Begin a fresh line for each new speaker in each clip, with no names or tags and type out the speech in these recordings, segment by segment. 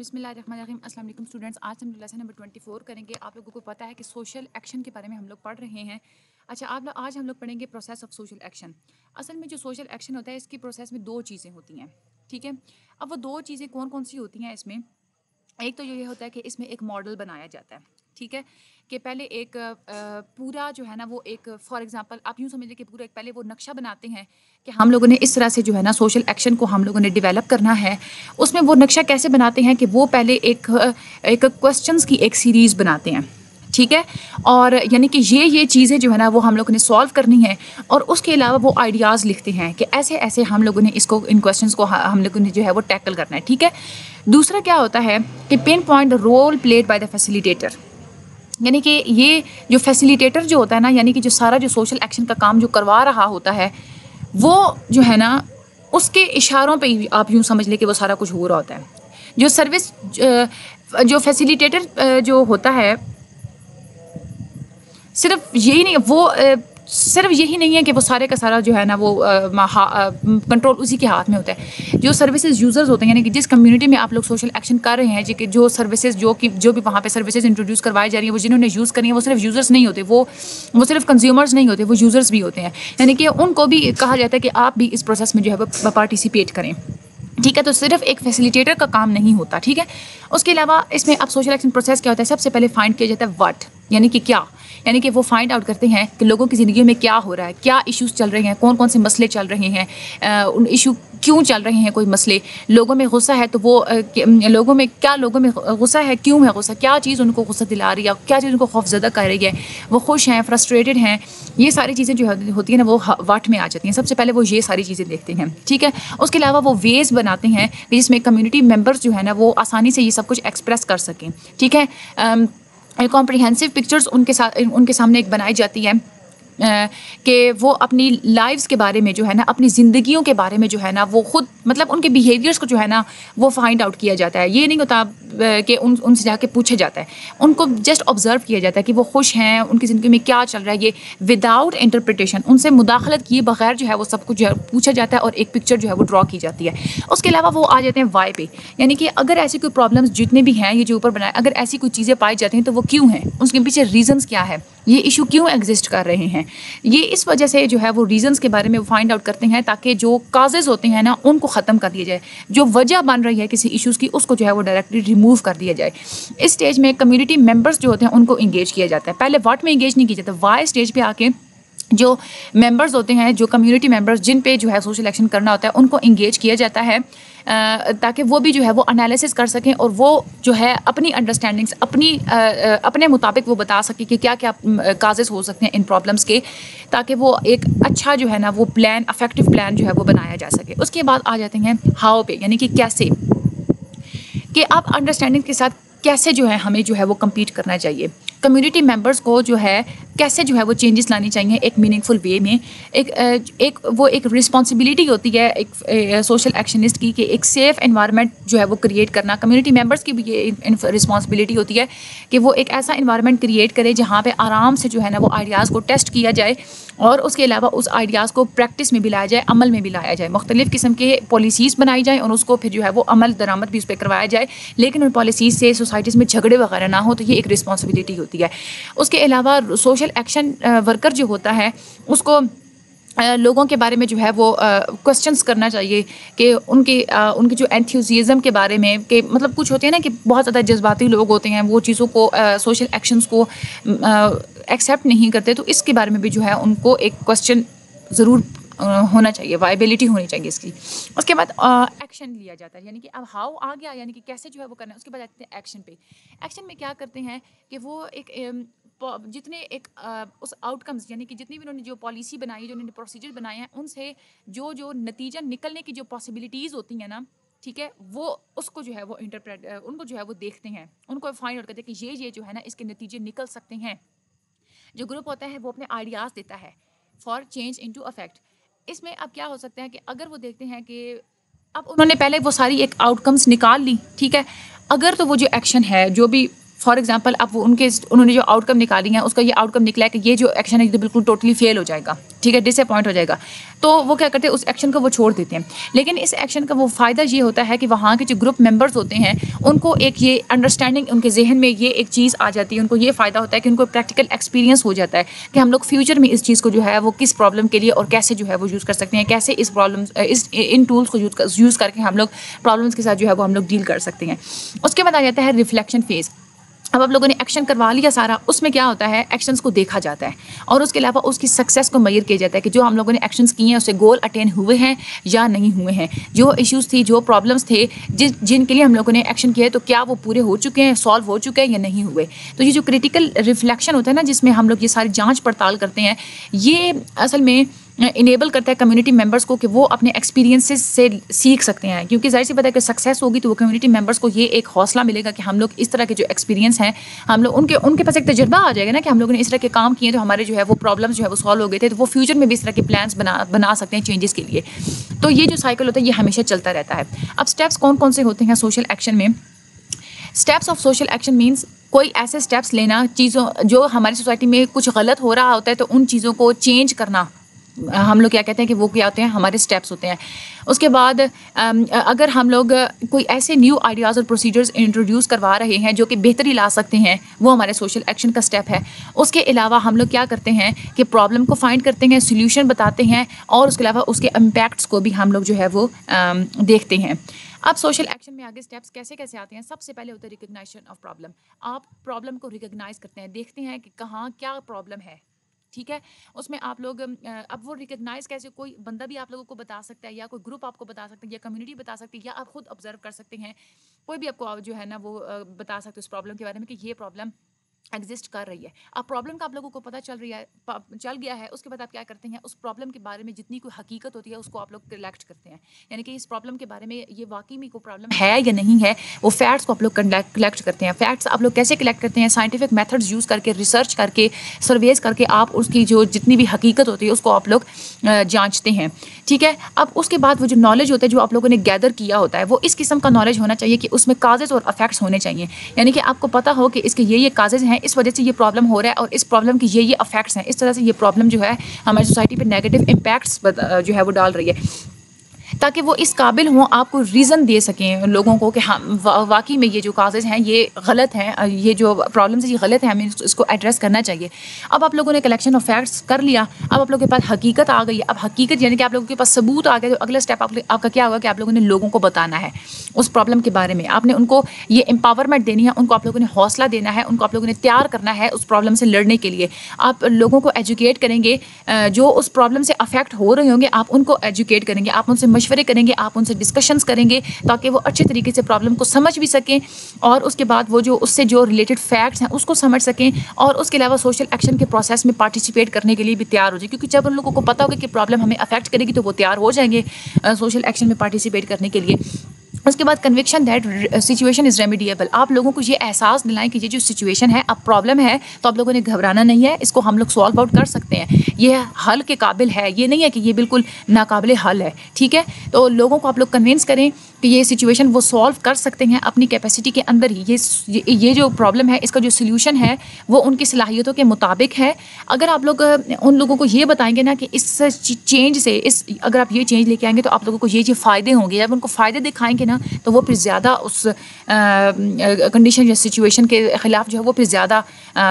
بسم اللہ الرحمن الرحیم. السلام علیکم اسٹوڈنٹس. آج ہم لیسن نمبر 24 کریں گے. آپ لوگوں کو پتہ ہے کہ سوشل ایکشن کے بارے میں ہم لوگ پڑھ رہے ہیں. اچھا آج ہم لوگ پڑھیں گے پروسیس آف سوشل ایکشن. اصل میں جو سوشل ایکشن ہوتا ہے اس کی پروسیس میں دو چیزیں ہوتی ہیں. ٹھیک ہے, اب وہ دو چیزیں کون کون سی ہوتی ہیں اس میں؟ ایک تو یہ ہوتا ہے کہ اس میں ایک ماڈل بنایا جاتا ہے. ٹھیک ہے, کہ پہلے ایک پورا جو ہے نا وہ ایک فار ایگزامپل آپ یوں سمجھ لیں کہ پورا ایک پہلے وہ نقشہ بناتے ہیں کہ ہم لوگوں نے اس طرح سے جو ہے نا سوشل ایکشن کو ہم لوگوں نے ڈیولپ کرنا ہے. اس میں وہ نقشہ کیسے بناتے ہیں کہ وہ پہلے ایک کوسچنس کی ایک سیریز بناتے ہیں. ٹھیک ہے, اور یعنی کہ یہ چیزیں جو ہے نا وہ ہم لوگوں نے سالو کرنی ہے, اور اس کے علاوہ وہ آئیڈیاز لکھتے ہیں کہ ایسے ایسے ہم لوگوں نے اس کو ان کوسچنس کو ہم لوگوں نے جو ہے وہ ٹیکل کرنا ہے. ٹھیک ہے, دوسرا کیا ہوتا ہے کہ pin point role played by the facilitator. یعنی کہ یہ جو فیسیلیٹیٹر جو ہوتا ہے نا, یعنی کہ جو سارا جو سوشل ایکشن کا کام جو کروا رہا ہوتا ہے وہ جو ہے نا اس کے اشاروں پہ ہی آپ یوں سمجھ لیں کہ وہ سارا کچھ ہو رہا ہوتا ہے. جو سروس جو فیسیلیٹیٹر جو ہوتا ہے صرف یہی نہیں, وہ صرف یہی نہیں ہے کہ وہ سارے کا سارا جو ہے نا وہ کنٹرول اسی کے ہاتھ میں ہوتا ہے. جو سروسز یوزرز ہوتے ہیں یعنی کہ جس کمیونٹی میں آپ لوگ سوشل ایکشن کر رہے ہیں, جو سروسز جو بھی وہاں پہ سروسز انٹروڈیوس کروائی جا رہی ہیں, وہ جنہوں نے یوز کرنی ہے وہ صرف یوزرز نہیں ہوتے, وہ صرف کنزیومرز نہیں ہوتے, وہ یوزرز بھی ہوتے ہیں. یعنی کہ ان کو بھی کہا جاتا ہے کہ آپ بھی اس پروسیس میں جو ہے وہ پارٹیسپیٹ کریں. ٹھیک ہے, تو صرف ایک فیسیلیٹیٹر کا کام نہیں ہوتا. ٹھیک ہے, اس کے علاوہ اس میں اب سوشل ایکشن پروسیس کیا ہوتا ہے, سب سے پہلے فائنڈ کیا جاتا ہے واٹ, یعنی کہ کیا, یعنی کہ وہ فائنڈ آؤٹ کرتے ہیں کہ لوگوں کی زندگیوں میں کیا ہو رہا ہے, کیا ایشوز چل رہے ہیں, کون کون سے مسئلے چل رہے ہیں, ان ایشو کیوں چل رہے ہیں, کوئی مسئلے لوگوں میں غصہ ہے تو وہ لوگوں میں غصہ ہے, کیوں ہے غصہ, کیا چیز ان کو غصہ دلا رہی ہے, کیا چیز ان کو خوف زدہ کر رہی ہے, وہ خوش ہیں, فرسٹریٹڈ ہیں, یہ ساری چیزیں جو ہوتی ہیں نا وہ واٹ میں آ جاتی ہیں. سب سے پہلے وہ یہ ساری چیزیں دیکھتے ہیں. ٹھیک ہے, اس کے علاوہ وہ ویز بناتے ہیں جس میں کمیونٹی ممبرس جو ہے نا وہ آسانی سے یہ سب کچھ ایکسپریس کر سکیں. ٹھیک ہے, کمپریہنسو پکچرز ان کے سامنے ایک بنائی جاتی ہے کہ وہ اپنی لائفز کے بارے میں جو ہے نا, اپنی زندگیوں کے بارے میں جو ہے نا وہ خود مطلب ان کے بیہیویئرس کو جو ہے نا وہ فائنڈ آؤٹ کیا جاتا ہے. یہ نہیں ہوتا کہ ان سے جا کے پوچھا جاتا ہے, ان کو جسٹ آبزرو کیا جاتا ہے کہ وہ خوش ہیں, ان کی زندگی میں کیا چل رہا ہے, یہ وداؤٹ انٹرپریٹیشن, ان سے مداخلت کیے بغیر جو ہے وہ سب کچھ جو ہے پوچھا جاتا ہے اور ایک پکچر جو ہے وہ ڈرا کی جاتی ہے. اس کے علاوہ وہ آ جاتے ہیں وائی پہ, یعنی کہ اگر ایسی کوئی پرابلمس جتنے بھی ہیں یہ جو اوپر بنائے, اگر ایسی کوئی چیزیں پائی جاتی ہیں تو وہ کیوں ہیں, اس کے پیچھے ریزنس کیا ہے, یہ ایشو کیوں ایگزسٹ کر رہے ہیں, یہ اس وجہ سے جو ہے وہ ریزنس کے بارے میں وہ فائنڈ آؤٹ کرتے ہیں تاکہ جو کازز ہوتے ہیں نا ان کو ختم کر دیا جائے, جو وجہ بن رہی ہے کسی ایشوز کی اس کو جو ہے وہ ڈائریکٹلی ریموو کر دیا جائے. اس سٹیج میں کمیونٹی ممبرس جو ہوتے ہیں ان کو انگیج کیا جاتا ہے. پہلے واٹ میں انگیج نہیں کیا جاتا, وائی سٹیج پہ آ کے جو ممبرز ہوتے ہیں, جو کمیونٹی ممبرز جن پہ جو ہے سوشل ایکشن کرنا ہوتا ہے ان کو انگیج کیا جاتا ہے تاکہ وہ بھی جو ہے وہ انالیسس کر سکیں اور وہ جو ہے اپنی انڈرسٹینڈنگس اپنے مطابق وہ بتا سکیں کہ کیا کیا کازز ہو سکتے ہیں ان پرابلمس کے, تاکہ وہ ایک اچھا جو ہے نا وہ پلان, افیکٹو پلان جو ہے وہ بنایا جا سکے. اس کے بعد آ جاتے ہیں ہاؤ پہ, یعنی کہ کیسے, کہ آپ انڈرسٹینڈنگ کے ساتھ کیسے جو ہے ہمیں جو ہے وہ کمپیٹ کرنا چاہیے, کمیونٹی ممبرس کو جو ہے کیسے جو ہے وہ چینجز لانی چاہیے ایک میننگ فل وے میں. ایک رسپانسبلٹی ہوتی ہے ایک سوشل ایکشنسٹ کی کہ ایک سیف انوائرمنٹ جو ہے وہ کریٹ کرنا. کمیونٹی ممبرس کی بھی یہ رسپانسبلٹی ہوتی ہے کہ وہ ایک ایسا انوائرمنٹ کریٹ کرے جہاں پہ آرام سے جو ہے نا وہ آئیڈیاز کو ٹیسٹ کیا جائے اور اس کے علاوہ اس آئیڈیاز کو پریکٹس میں بھی لایا جائے, عمل میں بھی لایا جائے, مختلف قسم کے پالیسیز بنائی جائیں اور اس کو پھر جو ہے وہ عمل درآمد بھی اس پہ کروایا جائے, لیکن ان پالیسیز سے سوسائٹیز میں جھگڑے وغیرہ نہ ہو. تو یہ ایک رسپانسبلٹی ہوتی ہے. اس کے علاوہ سوشل ایکشن ورکر جو ہوتا ہے اس کو لوگوں کے بارے میں جو ہے وہ کوسچنس کرنا چاہیے کہ ان کے جو انتھوزیزم کے بارے میں, کہ مطلب کچھ ہوتے ہیں نا کہ بہت زیادہ جذباتی لوگ ہوتے ہیں, وہ چیزوں کو سوشل ایکشنز کو ایکسیپٹ نہیں کرتے, تو اس کے بارے میں بھی جو ہے ان کو ایک کوسچن ضرور ہونا چاہیے, وائبلٹی ہونی چاہیے اس کی. اس کے بعد ایکشن لیا جاتا ہے, یعنی کہ اب ہاؤ آ گیا, یعنی کہ کیسے جو ہے وہ کرنا ہے. اس کے بعد آتے ہیں ایکشن پہ. ایکشن میں کیا کرتے ہیں کہ وہ ایک جتنے ایک اس آؤٹ کمز, یعنی کہ جتنی بھی انہوں نے جو پالیسی بنائی, جو انہوں نے پروسیجر بنائے ہیں, ان سے جو نتیجہ نکلنے کی جو پاسبلٹیز ہوتی ہیں نا, ٹھیک ہے, وہ اس کو جو ہے وہ ان کو جو ہے وہ دیکھتے ہیں, ان کو فائنڈ آؤٹ کرتے ہیں کہ یہ جو ہے نا اس کے نتیجے نکل سکتے ہیں. جو گروپ ہوتا ہے وہ اپنے آئیڈیاز دیتا ہے فار چینج انٹو افیکٹ. اس میں اب کیا ہو سکتا ہے کہ اگر وہ دیکھتے ہیں کہ اب انہوں نے پہلے وہ ساری ایک آؤٹ کمز نکال لی, ٹھیک ہے, اگر تو وہ جو ایکشن ہے جو بھی فار ایگزامپل اب وہ انہوں نے جو آؤٹ کم نکالی ہیں اس کا یہ آؤٹ کم نکلا ہے کہ یہ جو ایکشن ہے یہ تو بالکل ٹوٹلی فیل ہو جائے گا, ٹھیک ہے, ڈس اپوائنٹ ہو جائے گا, تو وہ کیا کرتے ہیں اس ایکشن کو وہ چھوڑ دیتے ہیں. لیکن اس ایکشن کا وہ فائدہ یہ ہوتا ہے کہ وہاں کے جو گروپ ممبرس ہوتے ہیں ان کو ایک یہ انڈرسٹینڈنگ ان کے ذہن میں یہ ایک چیز آ جاتی ہے, ان کو یہ فائدہ ہوتا ہے کہ ان کو پریکٹیکل ایکسپیرینس ہو جاتا ہے کہ ہم لوگ فیوچر میں اس چیز کو جو ہے وہ کس پرابلم کے لیے اور کیسے جو ہے وہ یوز کر سکتے ہیں, کیسے اس پرابلم ان ٹولس کو یوز کر کے ہم لوگ پرابلمس کے ساتھ جو ہے وہ ہم لوگ ڈیل کر سکتے ہیں. اس کے بعد آ جاتا ہے ریفلیکشن فیز. اب آپ لوگوں نے ایکشن کروا لیا سارا, اس میں کیا ہوتا ہے ایکشنز کو دیکھا جاتا ہے اور اس کے علاوہ اس کی سکسیس کو میئر کیا جاتا ہے کہ جو ہم لوگوں نے ایکشنز کیے ہیں اس سے گول اٹین ہوئے ہیں یا نہیں ہوئے ہیں, جو ایشوز تھی, جو پرابلمس تھے جن کے لیے ہم لوگوں نے ایکشن کیا ہے تو کیا وہ پورے ہو چکے ہیں, سالو ہو چکے ہیں یا نہیں ہوئے. تو یہ جو کریٹیکل ریفلیکشن ہوتا ہے نا جس میں ہم لوگ یہ ساری جانچ پڑتال کرتے ہیں, یہ اصل میں انیبل کرتا ہے کمیونٹی ممبرس کو کہ وہ اپنے ایکسپیرینسز سے سیکھ سکتے ہیں, کیونکہ ظاہر سی بات ہے کہ سکسیس ہوگی تو وہ کمیونٹی ممبرس کو یہ ایک حوصلہ ملے گا کہ ہم لوگ اس طرح کے جو ایکسپیرینس ہیں ہم لوگ ان کے پاس ایک تجربہ آ جائے گا نا کہ ہم لوگوں نے اس طرح کے کام کیے تو ہمارے جو ہے وہ پرابلمس جو ہے وہ سالو ہو گئے تھے, تو وہ فیوچر میں بھی اس طرح کے پلانس بنا سکتے ہیں چینجز کے لیے. تو یہ جو سائیکل ہوتا ہے یہ ہمیشہ چلتا رہتا ہے. اب اسٹیپس کون کون سے ہوتے ہیں سوشل ایکشن میں؟ Steps of social action means کوئی ایسے اسٹیپس لینا چیزوں جو ہماری سوسائٹی میں کچھ غلط ہو رہا ہوتا ہے تو ان چیزوں کو چینج کرنا, ہم لوگ کیا کہتے ہیں کہ وہ کیا ہوتے ہیں ہمارے اسٹیپس ہوتے ہیں. اس کے بعد اگر ہم لوگ کوئی ایسے نیو آئیڈیاز اور پروسیجرز انٹروڈیوس کروا رہے ہیں جو کہ بہتری لا سکتے ہیں, وہ ہمارے سوشل ایکشن کا اسٹیپ ہے. اس کے علاوہ ہم لوگ کیا کرتے ہیں کہ پرابلم کو فائنڈ کرتے ہیں, سلیوشن بتاتے ہیں, اور اس کے علاوہ اس کے امپیکٹس کو بھی ہم لوگ جو ہے وہ دیکھتے ہیں. اب سوشل ایکشن میں آگے اسٹیپس کیسے کیسے آتے ہیں؟ سب سے پہلے ہوتا ہے ریکگنائزیشن آف پرابلم. آپ پرابلم کو ریکگنائز کرتے ہیں, دیکھتے ہیں کہ کہاں کیا پرابلم ہے, ٹھیک ہے. اس میں آپ لوگ اب وہ ریکگنائز کیسے, کوئی بندہ بھی آپ لوگوں کو بتا سکتا ہے یا کوئی گروپ آپ کو بتا سکتا ہے یا کمیونٹی بتا سکتی ہے یا آپ خود آبزرو کر سکتے ہیں, کوئی بھی آپ کو جو ہے نا وہ بتا سکتے اس پرابلم کے بارے میں کہ یہ پرابلم ایگزسٹ کر رہی ہے. اب پرابلم کا آپ لوگوں کو پتہ چل گیا ہے, اس کے بعد آپ کیا کرتے ہیں اس پرابلم کے بارے میں جتنی کوئی حقیقت ہوتی ہے اس کو آپ لوگ کلیکٹ کرتے ہیں, یعنی کہ اس پرابلم کے بارے میں یہ واقعی میں کوئی پرابلم ہے یا نہیں ہے, وہ فیکٹس کو آپ لوگ کلیکٹ کرتے ہیں. فیکٹس آپ لوگ کیسے کلیکٹ کرتے ہیں؟ سائنٹیفک میتھڈز یوز کر کے, ریسرچ کر کے, سرویز کر کے آپ اس کی جو جتنی بھی حقیقت ہوتی ہے اس کو آپ لوگ جانچتے ہیں, ٹھیک ہے. اب اس کے بعد وہ جو نالج ہوتا ہے جو آپ لوگوں نے گیدر کیا ہوتا ہے وہ اس قسم کا نالج ہونا چاہیے کہ اس میں کازز اور افیکٹس ہونے چاہیے, یعنی کہ آپ کو پتہ ہو کہ اس کے یہ کازز ہیں, اس وجہ سے یہ پرابلم ہو رہا ہے اور اس پرابلم کی یہ افیکٹس ہیں, اس طرح سے یہ پرابلم جو ہے ہماری سوسائٹی پہ نیگیٹو امپیکٹس جو ہے وہ ڈال رہی ہے, تاکہ وہ اس قابل ہوں آپ کو ریزن دے سکیں لوگوں کو کہ ہاں واقعی میں یہ جو کازز ہیں یہ غلط ہیں, یہ جو پرابلمس ہیں یہ غلط ہیں, ہمیں اس کو ایڈریس کرنا چاہیے. اب آپ لوگوں نے کلیکشن آف فیکٹس کر لیا, اب آپ لوگوں کے پاس حقیقت آ گئی ہے. اب حقیقت یعنی کہ آپ لوگوں کے پاس ثبوت آ گیا, تو اگلا اسٹیپ آپ کا کیا ہوگا کہ آپ لوگوں نے لوگوں کو بتانا ہے اس پرابلم کے بارے میں. آپ نے ان کو یہ امپاورمنٹ دینی ہے, ان کو آپ لوگوں نے حوصلہ دینا ہے, ان کو آپ لوگوں نے تیار کرنا ہے اس پرابلم سے لڑنے کے لیے. آپ لوگوں کو ایجوکیٹ کریں گے, جو اس پرابلم سے افیکٹ ہو رہے ہوں گے آپ ان کو ایجوکیٹ کریں گے, آپ ان سے مشورے کریں گے, آپ ان سے ڈسکشنز کریں گے تاکہ وہ اچھے طریقے سے پرابلم کو سمجھ بھی سکیں, اور اس کے بعد وہ جو اس سے جو ریلیٹڈ فیکٹس ہیں اس کو سمجھ سکیں, اور اس کے علاوہ سوشل ایکشن کے پروسیس میں پارٹیسپیٹ کرنے کے لیے بھی تیار ہو جائیں. کیونکہ جب ان لوگوں کو پتہ ہوگا کہ پرابلم ہمیں افیکٹ کرے گی تو وہ تیار ہو جائیں گے سوشل ایکشن میں پارٹیسپیٹ کرنے کے لیے. اس کے بعد کنوکشن دیٹ سچویشن از ریمیڈیبل. آپ لوگوں کو یہ احساس دلائیں کہ یہ جو سچویشن ہے اب پرابلم ہے تو آپ لوگوں نے گھبرانا نہیں ہے, اس کو ہم لوگ سالو آؤٹ کر سکتے ہیں, یہ حل کے قابل ہے, یہ نہیں ہے کہ یہ بالکل ناقابل حل ہے, ٹھیک ہے. تو لوگوں کو آپ لوگ کنوینس کریں کہ یہ سچویشن وہ سالو کر سکتے ہیں اپنی کیپیسٹی کے اندر ہی. یہ جو پرابلم ہے اس کا جو سلیوشن ہے وہ ان کی صلاحیتوں کے مطابق ہے. اگر آپ لوگ ان لوگوں کو یہ بتائیں گے نا کہ اس چینج سے اگر آپ یہ چینج لے کے آئیں گے تو آپ لوگوں کو یہ فائدے ہوں گے, جب ان کو فائدے دکھائیں گے نا تو وہ پھر زیادہ اس کنڈیشن یا سچویشن کے خلاف جو ہے وہ پھر زیادہ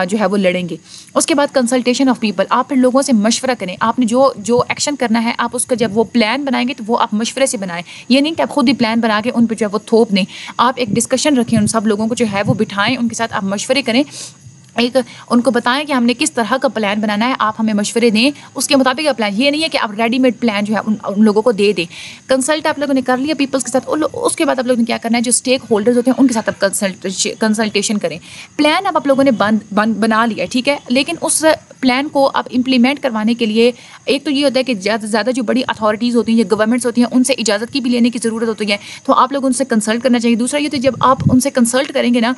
جو ہے وہ لڑیں گے. اس کے بعد کنسلٹیشن آف پیپل. آپ پھر لوگوں سے مشورہ کریں. آپ نے جو ایکشن کرنا ہے آپ اس کا جب وہ پلان بنائیں گے تو وہ آپ مشورے سے بنائیں, یہ نہیں کہ آپ خود ہی پلان بنا کے ان پہ جو ہے وہ تھوپ دیں. آپ ایک ڈسکشن رکھیں, ان سب لوگوں کو جو ہے وہ بٹھائیں, ان کے ساتھ آپ مشورے کریں, ایک ان کو بتائیں کہ ہم نے کس طرح کا پلان بنانا ہے, آپ ہمیں مشورے دیں اس کے مطابق کا پلان. یہ نہیں ہے کہ آپ ریڈی میڈ پلان جو ہے ان لوگوں کو دے دیں. کنسلٹ آپ لوگوں نے کر لیا پیپلس کے ساتھ, اس کے بعد آپ لوگوں نے کیا کرنا ہے جو اسٹیک ہولڈرز ہوتے ہیں ان کے ساتھ آپ کنسلٹیشن کریں. پلان اب آپ لوگوں نے بنا لیا, ٹھیک ہے, لیکن اس پلان کو آپ امپلیمنٹ کروانے کے لیے ایک تو یہ ہوتا ہے کہ زیادہ جو بڑی اتھارٹیز ہوتی ہیں یا گورنمنٹس ہوتی ہیں ان سے اجازت کی بھی لینے کی ضرورت ہوتی ہے, تو آپ لوگ ان سے کنسلٹ کرنا چاہیے. دوسرا یہ تو جب آپ ان سے کنسلٹ کریں گے نا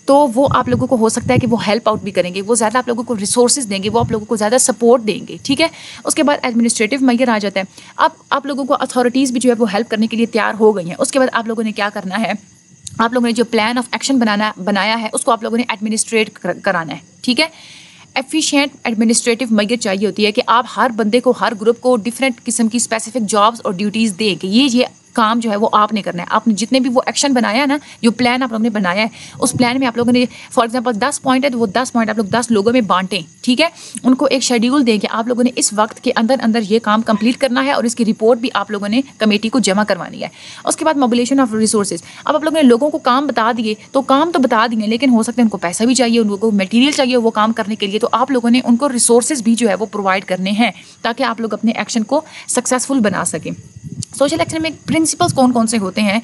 تو وہ آپ لوگوں کو ہو سکتا ہے کہ وہ ہیلپ آؤٹ بھی کریں گے, وہ زیادہ آپ لوگوں کو ریسورسز دیں گے, وہ آپ لوگوں کو زیادہ سپورٹ دیں گے, ٹھیک ہے. اس کے بعد ایڈمنسٹریٹو میئر آ جاتا ہے. اب آپ لوگوں کو اتھارٹیز بھی جو ہے وہ ہیلپ کرنے کے لیے تیار ہو گئی ہیں. اس کے بعد آپ لوگوں نے کیا کرنا ہے, آپ لوگوں نے جو پلان آف ایکشن بنایا ہے اس کو آپ لوگوں نے ایڈمنسٹریٹ کرانا ہے. ٹھیک ہے, ایفیشینٹ ایڈمنسٹریٹو میتھڈ چاہیے ہوتی ہے کہ آپ ہر بندے کو, ہر گروپ کو ڈفرینٹ قسم کی اسپیسیفک جابس اور ڈیوٹیز دیں کہ یہ کام جو ہے وہ آپ نے کرنا ہے. آپ نے جتنے بھی وہ ایکشن بنایا ہے نا, جو پلان آپ لوگوں نے بنایا ہے, اس پلان میں آپ لوگوں نے فار ایگزامپل 10 پوائنٹ ہے تو وہ 10 پوائنٹ آپ لوگ 10 لوگوں میں بانٹیں. ٹھیک ہے, ان کو ایک شیڈیول دیں کہ آپ لوگوں نے اس وقت کے اندر یہ کام کمپلیٹ کرنا ہے اور اس کی رپورٹ بھی آپ لوگوں نے کمیٹی کو جمع کروانی ہے. اس کے بعد موبیلیشن آف ریسورسز. اب آپ لوگوں نے لوگوں کو کام بتا دیے, تو کام تو بتا دیے لیکن ہو سکتا ہے ان کو پیسہ بھی چاہیے, ان کو میٹیریل چاہیے وہ کام کرنے کے لیے, تو آپ لوگوں نے ان کو ریسورسز بھی جو ہے وہ پرووائڈ کرنے ہیں تاکہ آپ لوگ اپنے ایکشن کو سکسیزفل بنا سکیں. سوشل ایکشن میں پرنسپلس کون سے ہوتے ہیں؟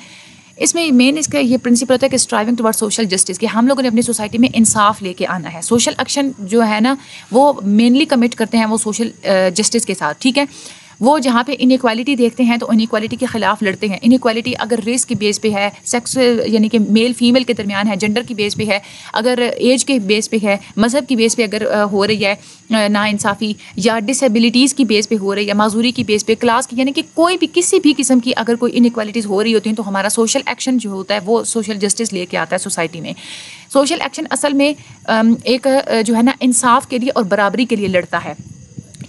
اس میں مین اس کا یہ پرنسپل ہوتا ہے کہ اسٹرائیونگ ٹوارڈ سوشل جسٹس, کہ ہم لوگوں نے اپنی سوسائٹی میں انصاف لے کے آنا ہے. سوشل ایکشن جو ہے نا وہ مینلی کمٹ کرتے ہیں وہ سوشل جسٹس کے ساتھ. ٹھیک ہے, وہ جہاں پہ انیکوالٹی دیکھتے ہیں تو انیکوالٹی کے خلاف لڑتے ہیں. انیکوالٹی اگر ریس کی بیس پہ ہے, سیکس یعنی کہ میل فیمیل کے درمیان ہے, جنڈر کی بیس پہ ہے, اگر ایج کے بیس پہ ہے, مذہب کی بیس پہ اگر ہو رہی ہے ناانصافی, یا ڈسیبلٹیز کی بیس پہ ہو رہی ہے, معذوری کی بیس پہ, کلاس کی, یعنی کہ کوئی بھی کسی بھی قسم کی اگر کوئی انیکوالٹیز ہو رہی ہوتی ہیں تو ہمارا سوشل ایکشن جو ہوتا ہے وہ سوشل جسٹس لے کے آتا ہے سوسائٹی میں. سوشل ایکشن اصل میں ایک جو ہے نا انصاف کے لیے اور برابری کے لیے لڑتا ہے.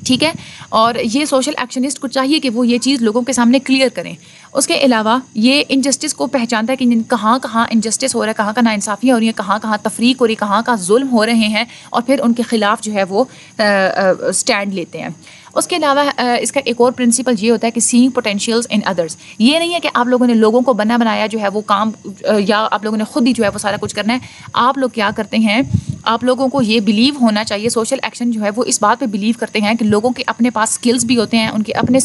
ٹھیک ہے, اور یہ سوشل ایکشنسٹ کو چاہیے کہ وہ یہ چیز لوگوں کے سامنے کلیئر کریں. اس کے علاوہ یہ انجسٹس کو پہچانتا ہے کہ کہاں کہاں انجسٹس ہو رہا ہے, کہاں کہاں ناانصافیاں ہو رہی ہیں, کہاں کہاں تفریق ہو رہی ہے, کہاں کہاں ظلم ہو رہے ہیں, اور پھر ان کے خلاف جو ہے وہ اسٹینڈ لیتے ہیں. اس کے علاوہ اس کا ایک اور پرنسپل یہ ہوتا ہے کہ سینگ پوٹینشیلز ان ادرس. یہ نہیں ہے کہ آپ لوگوں نے لوگوں کو بنایا جو ہے وہ کام, یا آپ لوگوں نے خود ہی جو ہے وہ سارا کچھ کرنا ہے. آپ لوگ کیا کرتے ہیں, آپ لوگوں کو یہ بلیو ہونا چاہیے, سوشل ایکشن جو ہے وہ اس بات پہ بلیو کرتے ہیں کہ لوگوں کے اپنے پاس اسکلز بھی ہوتے ہیں, ان کے اپنے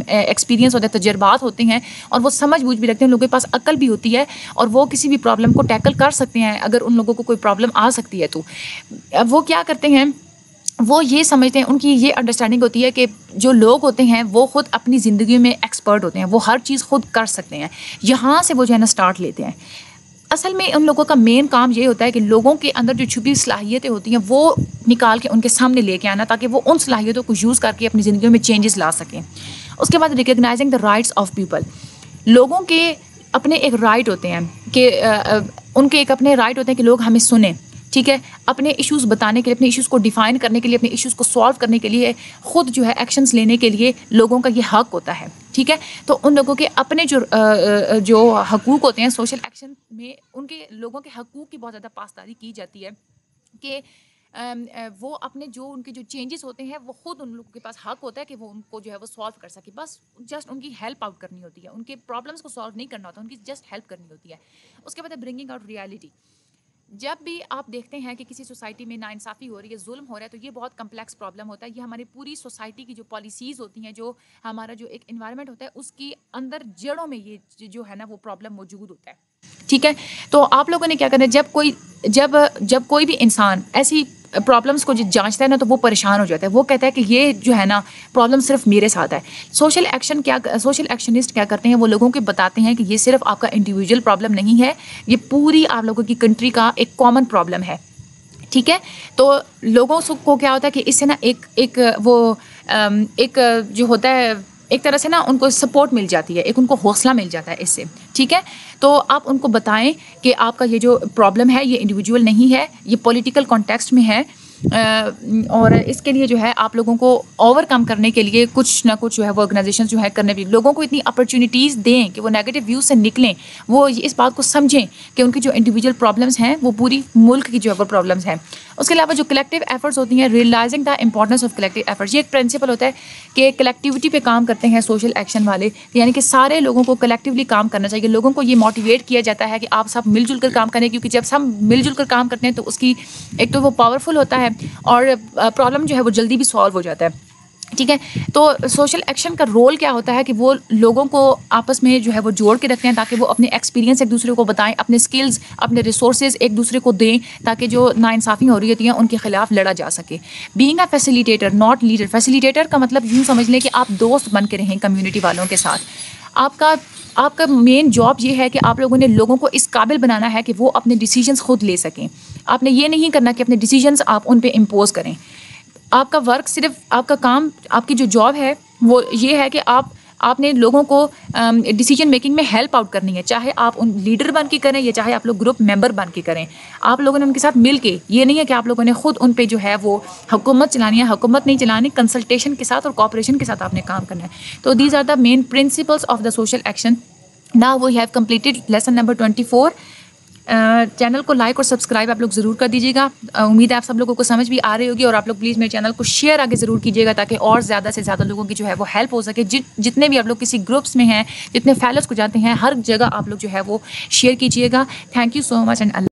ایکسپیرینس ہوتے ہیں, تجربات ہوتے ہیں, اور وہ سمجھ بوجھ بھی رکھتے ہیں, لوگوں کے پاس عقل بھی ہوتی ہے, اور وہ کسی بھی پرابلم کو ٹیکل کر سکتے ہیں اگر ان لوگوں کو کوئی پرابلم آ سکتی ہے. تو وہ کیا کرتے ہیں, وہ یہ سمجھتے ہیں, ان کی یہ انڈرسٹینڈنگ ہوتی ہے کہ جو لوگ ہوتے ہیں وہ خود اپنی زندگی میں ایکسپرٹ ہوتے ہیں, وہ ہر چیز خود کر سکتے ہیں. یہاں سے وہ جو ہے نا اسٹارٹ لیتے ہیں. اصل میں ان لوگوں کا مین کام یہ ہوتا ہے کہ لوگوں کے اندر جو چھپی صلاحیتیں ہوتی ہیں وہ نکال کے ان کے سامنے لے کے آنا, تاکہ وہ ان صلاحیتوں کو یوز کر کے اپنی زندگیوں میں چینجز لا سکیں. اس کے بعد recognising the rights of people. لوگوں کے اپنے ایک رائٹ ہوتے ہیں کہ ان کے ایک اپنے رائٹ ہوتے ہیں کہ لوگ ہمیں سنیں. ٹھیک ہے, اپنے ایشوز بتانے کے لیے, اپنے ایشوز کو ڈیفائن کرنے کے لیے, اپنے ایشوز کو سالو کرنے کے لیے, خود جو ہے ایکشنز لینے کے لیے لوگوں کا یہ حق ہوتا ہے. ٹھیک ہے, تو ان لوگوں کے اپنے جو حقوق ہوتے ہیں سوشل ایکشن میں, ان کے لوگوں کے حقوق کی بہت زیادہ پاسداری کی جاتی ہے کہ وہ اپنے جو ان کے جو چینجز ہوتے ہیں وہ خود ان لوگوں کے پاس حق ہوتا ہے کہ وہ ان کو جو ہے وہ سالو کر سکے. بس جسٹ ان کی ہیلپ آؤٹ کرنی ہوتی ہے, ان کے پرابلمس کو سالو نہیں کرنا ہوتا, ان کی جسٹ ہیلپ کرنی ہوتی ہے. اس کے بعد برنگنگ آؤٹ ریالٹی. جب بھی آپ دیکھتے ہیں کہ کسی سوسائٹی میں ناانصافی ہو رہی ہے, ظلم ہو رہا ہے, تو یہ بہت کمپلیکس پرابلم ہوتا ہے. یہ ہماری پوری سوسائٹی کی جو پالیسیز ہوتی ہیں, جو ہمارا جو ایک انوائرمنٹ ہوتا ہے, اس کی اندر جڑوں میں یہ جو ہے نا وہ پرابلم موجود ہوتا ہے. ٹھیک ہے, تو آپ لوگوں نے کیا کرنا ہے, جب کوئی بھی انسان ایسی پرابلمس کو جانچتا ہے نا تو وہ پریشان ہو جاتا ہے. وہ کہتا ہے کہ یہ جو ہے نا پرابلم صرف میرے ساتھ ہے. سوشل ایکشنسٹ کیا کرتے ہیں, وہ لوگوں کو بتاتے ہیں کہ یہ صرف آپ کا انڈیویجول پرابلم نہیں ہے, یہ پوری آپ لوگوں کی کنٹری کا ایک کامن پرابلم ہے. ٹھیک ہے, تو لوگوں کو کیا ہوتا ہے کہ اس سے نا ایک جو ہوتا ہے ایک طرح سے نا ان کو سپورٹ مل جاتی ہے, ایک ان کو حوصلہ مل جاتا ہے اس سے. ٹھیک ہے, تو آپ ان کو بتائیں کہ آپ کا یہ جو پرابلم ہے یہ انڈیویجول نہیں ہے, یہ پولیٹیکل کانٹیکسٹ میں ہے, اور اس کے لیے جو ہے آپ لوگوں کو اوور کم کرنے کے لیے کچھ نہ کچھ جو ہے وہ آرگنائزیشن جو ہے کرنے بھی, لوگوں کو اتنی اپرچونیٹیز دیں کہ وہ نیگیٹو ویوز سے نکلیں, وہ اس بات کو سمجھیں کہ ان کی جو انڈیویجول پرابلمس ہیں وہ پوری ملک کی جو ہے وہ پرابلمس ہیں. اس کے علاوہ جو کلیکٹیو ایفرٹس ہوتی ہیں, realising the importance of collective efforts. یہ ایک پرنسپل ہوتا ہے کہ کلیکٹیوٹی پہ کام کرتے ہیں سوشل ایکشن والے, یعنی کہ سارے لوگوں کو کلیکٹیولی کام کرنا چاہیے. لوگوں کو یہ موٹیویٹ کیا جاتا ہے کہ آپ سب مل جل کر کام کریں, کیونکہ جب سب مل جل کر کام کرتے ہیں تو اس کی ایک تو وہ پاورفل ہوتا ہے اور پرابلم جو ہے وہ جلدی بھی سالو ہو جاتا ہے. ٹھیک ہے, تو سوشل ایکشن کا رول کیا ہوتا ہے کہ وہ لوگوں کو آپس میں جو ہے وہ جوڑ کے رکھتے ہیں, تاکہ وہ اپنے ایکسپیرینس ایک دوسرے کو بتائیں, اپنے اسکلز اپنے ریسورسز ایک دوسرے کو دیں, تاکہ جو ناانصافیاں ہو رہی ہوتی ہیں ان کے خلاف لڑا جا سکے. Being a facilitator not leader. Facilitator کا مطلب یوں سمجھ لیں کہ آپ دوست بن کے رہیں کمیونٹی والوں کے ساتھ. آپ کا مین جاب یہ ہے کہ آپ لوگوں نے لوگوں کو اس قابل بنانا ہے کہ وہ اپنے ڈیسیجنس خود لے سکیں. آپ نے یہ نہیں کرنا کہ اپنے ڈیسیجنس آپ ان پہ امپوز کریں. آپ کا ورک صرف آپ کا کام, آپ کی جو جاب ہے وہ یہ ہے کہ آپ آپ نے لوگوں کو ڈیسیجن میکنگ میں ہیلپ آؤٹ کرنی ہے، چاہے آپ ان لیڈر بن کے کریں یا چاہے آپ لوگ گروپ ممبر بن کے کریں. آپ لوگوں نے ان کے ساتھ مل کے، یہ نہیں ہے کہ آپ لوگوں نے خود ان پہ جو ہے وہ حکومت چلانی ہے، حکومت نہیں چلانی، کنسلٹیشن کے ساتھ اور کوآپریشن کے ساتھ آپ نے کام کرنا ہے. تو these are the main principles of the social action. Now we have completed lesson number 24. Channel کو لائک اور سبسکرائب آپ لوگ ضرور کر دیجیے گا. امید ہے آپ سب لوگوں کو سمجھ بھی آ رہی ہوگی، اور آپ لوگ پلیز میرے چینل کو شیئر آگے ضرور کیجیے گا تاکہ اور زیادہ سے زیادہ لوگوں کی جو ہے وہ ہیلپ ہو سکے. جتنے بھی آپ لوگ کسی گروپس میں ہیں، جتنے فیلوز کو جانتے ہیں، ہر جگہ آپ لوگ جو ہے وہ شیئر کیجیے گا. Thank you so much and